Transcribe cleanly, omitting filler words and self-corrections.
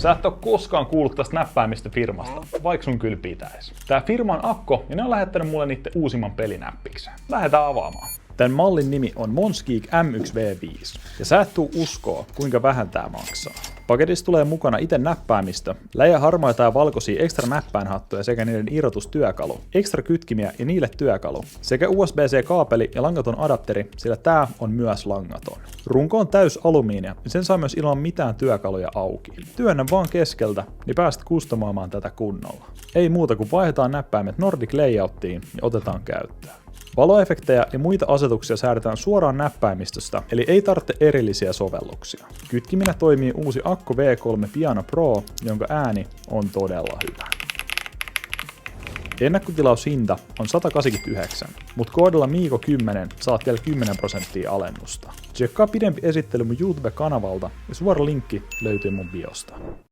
Sä et oo koskaan kuullut tästä näppäimistöfirmasta, vaikka sun kyllä pitäis. Tää firma on Akko ja ne on lähettänyt mulle niitten uusimman pelinäppikseen. Lähdetään avaamaan. Tän mallin nimi on Monsgeek M1V5, ja sä et tuu uskoa, kuinka vähän tää maksaa. Paketissa tulee mukana ite näppäimistö, läjä harmaita ja valkoisia ekstra näppäinhattuja sekä niiden irrotustyökalu, ekstra kytkimiä ja niille työkalu, sekä USB-C-kaapeli ja langaton adapteri, sillä tää on myös langaton. Runko on täys alumiinia ja sen saa myös ilman mitään työkaluja auki. Työnnä vaan keskeltä, niin pääset kustomoimaan tätä kunnolla. Ei muuta kuin vaihdetaan näppäimet Nordic Layouttiin ja otetaan käyttöön. Valoefektejä ja muita asetuksia säädetään suoraan näppäimistöstä, eli ei tarvitse erillisiä sovelluksia. Kytkiminä toimii uusi Akko V3 Piano Pro, jonka ääni on todella hyvä. Ennakkotilaushinta on 189, mutta koodilla Miiko10 saat vielä 10% alennusta. Tsekkaa pidempi esittely mun YouTube-kanavalta ja suora linkki löytyy mun biosta.